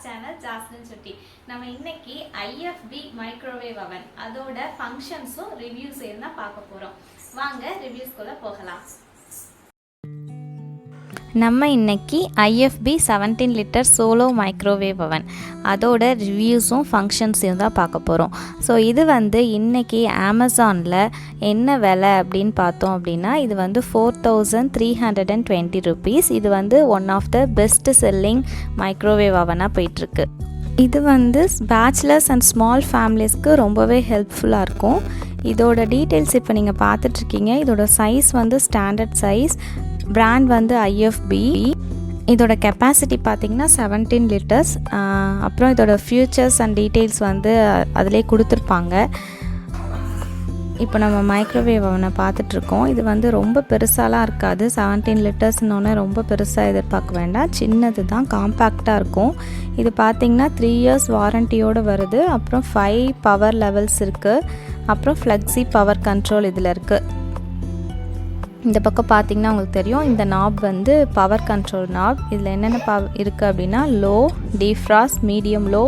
channel Jaslyn Chutti. நம்ம இன்னைக்கு IFB microwave oven அதோட ஃபங்க்ஷன்ஸும் ரிவ்யூஸ் தான் பார்க்க போறோம். வாங்க ரிவ்யூஸ்க்குள்ள போகலாம். நம்ம இன்னைக்கு IFB 17 litre solo microwave oven அதோட ரிவ்யூஸும் ஃபங்க்ஷன்ஸையும் தான் பார்க்க போகிறோம். ஸோ இது வந்து இன்றைக்கி அமேசானில் என்ன விலை அப்படின்னு பார்த்தோம் அப்படின்னா இது வந்து 4320 rupees. இது வந்து one of the best selling microwave ஓவனாக போயிட்டுருக்கு. இது வந்து பேச்சுலர்ஸ் அண்ட் ஸ்மால் ஃபேமிலிஸ்க்கு ரொம்பவே ஹெல்ப்ஃபுல்லாக இருக்கும். இதோட டீட்டெயில்ஸ் இப்போ நீங்கள் பார்த்துட்ருக்கீங்க. இதோட சைஸ் வந்து ஸ்டாண்டர்ட் சைஸ், பிராண்ட் வந்து IFB. இதோட கெப்பாசிட்டி பார்த்திங்கன்னா 17 லிட்டர்ஸ். அப்புறம் இதோட ஃபியூச்சர்ஸ் அண்ட் டீட்டெயில்ஸ் வந்து அதிலே கொடுத்துருப்பாங்க. இப்போ நம்ம மைக்ரோவேவ் ஓவனை பார்த்துட்ருக்கோம். இது வந்து ரொம்ப பெருசாலாம் இருக்காது. 17 லிட்டர்ஸ்னோடனே ரொம்ப பெருசாக எதிர்பார்க்க வேண்டாம். சின்னது தான், காம்பேக்டாக இருக்கும். இது பார்த்திங்கன்னா 3 இயர்ஸ் வாரண்டியோடு வருது. அப்புறம் 5 பவர் லெவல்ஸ் இருக்குது. அப்புறம் ஃப்ளெக்ஸி பவர் கண்ட்ரோல் இதில் இருக்குது. இந்த பக்கம் பார்த்திங்கன்னா உங்களுக்கு தெரியும், இந்த நாப் வந்து பவர் கண்ட்ரோல் நாப். இதில் என்னென்ன இருக்குது அப்படின்னா low, defrost, medium low,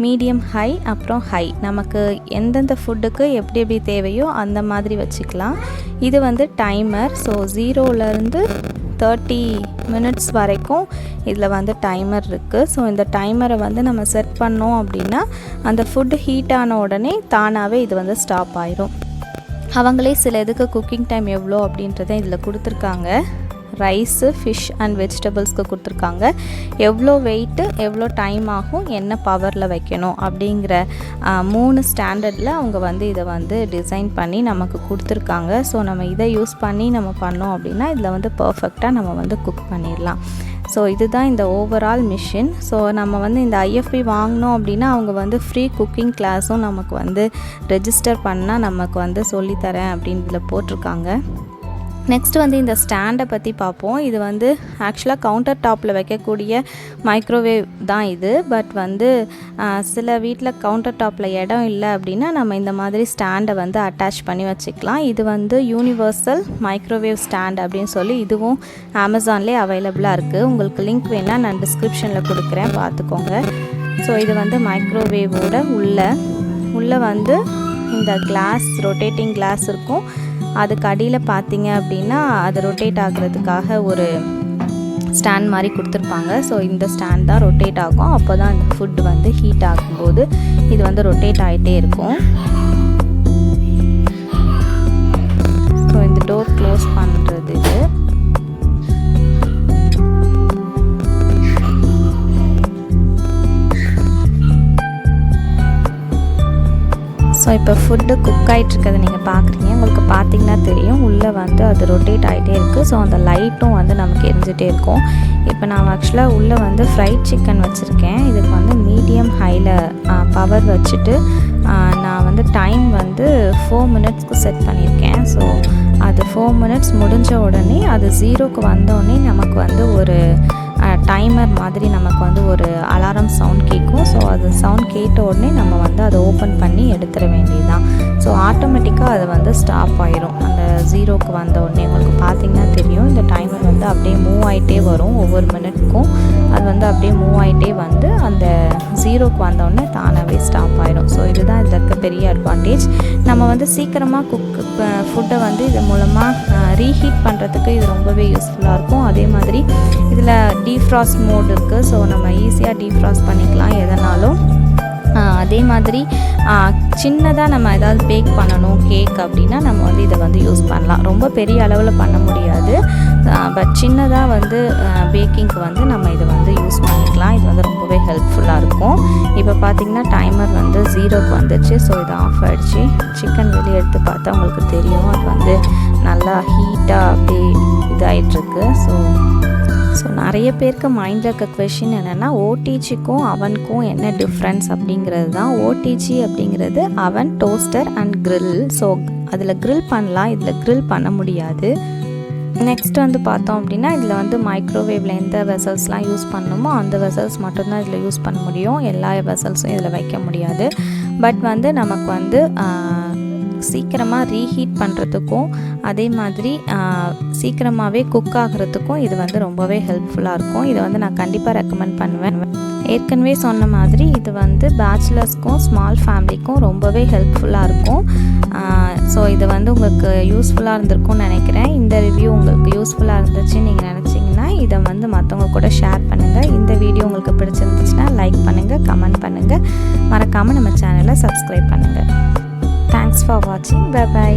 medium high, அப்புறம் ஹை. நமக்கு எந்தெந்த ஃபுட்டுக்கு எப்படி தேவையோ அந்த மாதிரி வச்சுக்கலாம். இது வந்து டைமர். ஸோ 0லேருந்து 30 மினிட்ஸ் வரைக்கும் இதில் வந்து டைமர் இருக்குது. ஸோ இந்த டைமரை வந்து நம்ம செட் பண்ணோம் அப்படின்னா அந்த ஃபுட்டு ஹீட் ஆன உடனே தானாகவே இது வந்து ஸ்டாப் ஆயிரும். அவங்களே சில இதுக்கு குக்கிங் டைம் எவ்வளோ அப்படின்றத இதில் கொடுத்துருக்காங்க. ரைஸு, ஃபிஷ் அண்ட் வெஜிடபிள்ஸ்க்கு கொடுத்துருக்காங்க. எவ்வளோ வெயிட்டு, எவ்வளோ டைம் ஆகும், என்ன பவரில் வைக்கணும் அப்படிங்கிற 3 ஸ்டாண்டர்டில் அவங்க வந்து இதை வந்து டிசைன் பண்ணி நமக்கு கொடுத்துருக்காங்க. ஸோ நம்ம இதை யூஸ் பண்ணி நம்ம பண்ணோம் அப்படின்னா இதில் வந்து பர்ஃபெக்டாக நம்ம வந்து குக் பண்ணிடலாம். ஸோ இதுதான் இந்த ஓவரால் மிஷின். ஸோ நம்ம வந்து இந்த IFB வாங்கினோம் அப்படின்னா அவங்க வந்து ஃப்ரீ குக்கிங் கிளாஸும் நமக்கு வந்து ரெஜிஸ்டர் பண்ணால் நமக்கு வந்து சொல்லித்தரேன் அப்படின்னு இதில் போட்டிருக்காங்க. நெக்ஸ்ட் வந்து இந்த ஸ்டாண்டை பற்றி பார்ப்போம். இது வந்து ஆக்சுவலாக கவுண்டர் டாப்பில் வைக்கக்கூடிய மைக்ரோவேவ் தான் இது. பட் வந்து சில வீட்டில் கவுண்டர் டாப்பில் இடம் இல்லை அப்படின்னா நம்ம இந்த மாதிரி ஸ்டாண்டை வந்து அட்டாச் பண்ணி வச்சுக்கலாம். இது வந்து யூனிவர்சல் மைக்ரோவேவ் ஸ்டாண்ட் அப்படின்னு சொல்லி இதுவும் அமேசான்லேயே அவைலபிளாக இருக்குது. உங்களுக்கு லிங்க் வேணால் நான் டிஸ்கிரிப்ஷனில் கொடுக்குறேன், பார்த்துக்கோங்க. ஸோ இது வந்து மைக்ரோவேவோட உள்ளே வந்து இந்த கிளாஸ், ரொட்டேட்டிங் கிளாஸ் இருக்கும். அதுக்கு அடியில் பார்த்தீங்க அப்படின்னா அது ரொட்டேட் ஆகிறதுக்காக ஒரு ஸ்டாண்ட் மாதிரி கொடுத்துருப்பாங்க. ஸோ இந்த ஸ்டாண்ட் தான் ரொட்டேட் ஆகும். அப்போ தான் இந்த ஃபுட்டு வந்து ஹீட் ஆகும்போது இது வந்து ரொட்டேட் ஆகிட்டே இருக்கும். ஸோ இந்த டோர் க்ளோஸ் பண்ணுறது இது. ஸோ இப்போ ஃபுட்டு குக் ஆகிட்ருக்கதை நீங்கள் பார்க்குறீங்க. உங்களுக்கு பார்த்திங்கன்னா தெரியும், உள்ளே வந்து அது ரொட்டேட் ஆகிட்டே இருக்குது. ஸோ அந்த லைட்டும் வந்து நமக்கு எரிஞ்சிட்டே இருக்கும். இப்போ நான் ஆக்சுவலாக உள்ளே வந்து ஃப்ரைட் சிக்கன் வச்சுருக்கேன். இதுக்கு வந்து மீடியம் ஹையில் பவர் வச்சுட்டு நான் வந்து டைம் வந்து 4 மினிட்ஸ்க்கு செட் பண்ணியிருக்கேன். ஸோ அது 4 மினிட்ஸ் முடிஞ்ச உடனே அது 0க்கு வந்தோடனே நமக்கு வந்து ஒரு டைமர் மாதிரி நமக்கு வந்து ஒரு அலாரம் சவுண்ட் கேட்கும். ஸோ அது சவுண்ட் கேட்ட உடனே நம்ம வந்து அதை ஓப்பன் பண்ணி எடுத்துட வேண்டியதுதான். ஸோ ஆட்டோமேட்டிக்காக அது வந்து ஸ்டாப் ஆயிரும் அந்த 0க்கு வந்த உடனே. உங்களுக்கு பார்த்திங்கன்னா தெரியும், இந்த டைமர் வந்து அப்படியே மூவ் ஆகிட்டே வரும். ஒவ்வொரு மினிட்க்கும் அது வந்து அப்படியே மூவ் ஆகிட்டே வந்து அந்த 0க்கு வந்தோடனே தானாகவே ஸ்டாப் ஆயிடும். ஸோ இதுதான் இதில் இருக்க பெரிய அட்வான்டேஜ். நம்ம வந்து சீக்கிரமாக ஃபுட்டை வந்து இது மூலமாக ரீஹீட் பண்ணுறதுக்கு இது ரொம்பவே யூஸ்ஃபுல்லாக இருக்கும். அதே மாதிரி இதில் டீஃப்ராஸ்ட் மோட் இருக்குது. ஸோ நம்ம ஈஸியாக டீஃப்ராஸ்ட் பண்ணிக்கலாம் எதனாலும். அதே மாதிரி சின்னதாக நம்ம ஏதாவது பேக் பண்ணணும், கேக் அப்படின்னா நம்ம வந்து இதை வந்து யூஸ் பண்ணலாம். ரொம்ப பெரிய அளவில் பண்ண முடியாது, பட் சின்னதாக வந்து பேக்கிங்க்கு வந்து நம்ம இதை வந்து யூஸ் பண்ணிக்கலாம். இது வந்து ரொம்பவே ஹெல்ப்ஃபுல்லாக இருக்கும். இப்போ பார்த்திங்கன்னா டைமர் வந்து 0க்கு வந்துச்சு. ஸோ இது ஆஃப் ஆகிடுச்சு. சிக்கன் வெளியே எடுத்து பார்த்தா உங்களுக்கு தெரியும், அது வந்து நல்லா ஹீட்டாக அப்படியே இதாகிட்டுருக்கு. ஸோ நிறைய பேருக்கு மைண்டில் இருக்க கொஷின் என்னென்னா ஓடிஜிக்கும் அவனுக்கும் என்ன டிஃப்ரென்ஸ் அப்படிங்கிறது தான். ஓடிஜி அப்படிங்கிறது அவன், டோஸ்டர் அண்ட் க்ரில். ஸோ அதில் க்ரில் பண்ணலாம், இதில் க்ரில் பண்ண முடியாது. நெக்ஸ்ட் வந்து பார்த்தோம் அப்படின்னா இதில் வந்து மைக்ரோவேவில் எந்த வெசல்ஸ்லாம் யூஸ் பண்ணணுமோ அந்த வெசல்ஸ் மட்டும்தான் இதில் யூஸ் பண்ண முடியும். எல்லா வெசல்ஸும் இதில் வைக்க முடியாது. பட் வந்து நமக்கு வந்து சீக்கிரமாக ரீஹீட் பண்ணுறதுக்கும் அதே மாதிரி சீக்கிரமாகவே குக் ஆகிறதுக்கும் இது வந்து ரொம்பவே ஹெல்ப்ஃபுல்லாக இருக்கும். இதை வந்து நான் கண்டிப்பாக ரெக்கமெண்ட் பண்ணுவேன். ஏற்கனவே சொன்ன மாதிரி இது வந்து பேச்சுலர்ஸ்க்கும் ஸ்மால் ஃபேமிலிக்கும் ரொம்பவே ஹெல்ப்ஃபுல்லாக இருக்கும். ஸோ இது வந்து உங்களுக்கு யூஸ்ஃபுல்லாக இருந்திருக்கும்னு நினைக்கிறேன். இந்த ரிவ்யூ உங்களுக்கு யூஸ்ஃபுல்லாக இருந்துச்சுன்னு நீங்கள் நினச்சிங்கன்னா இதை வந்து மற்றவங்க கூட ஷேர் பண்ணுங்கள். இந்த வீடியோ உங்களுக்கு பிடிச்சிருந்துச்சுன்னா லைக் பண்ணுங்கள், கமெண்ட் பண்ணுங்கள், மறக்காமல் நம்ம சேனலை சப்ஸ்கிரைப் பண்ணுங்கள். தேங்க்ஸ் ஃபார் வாட்சிங். Bye by.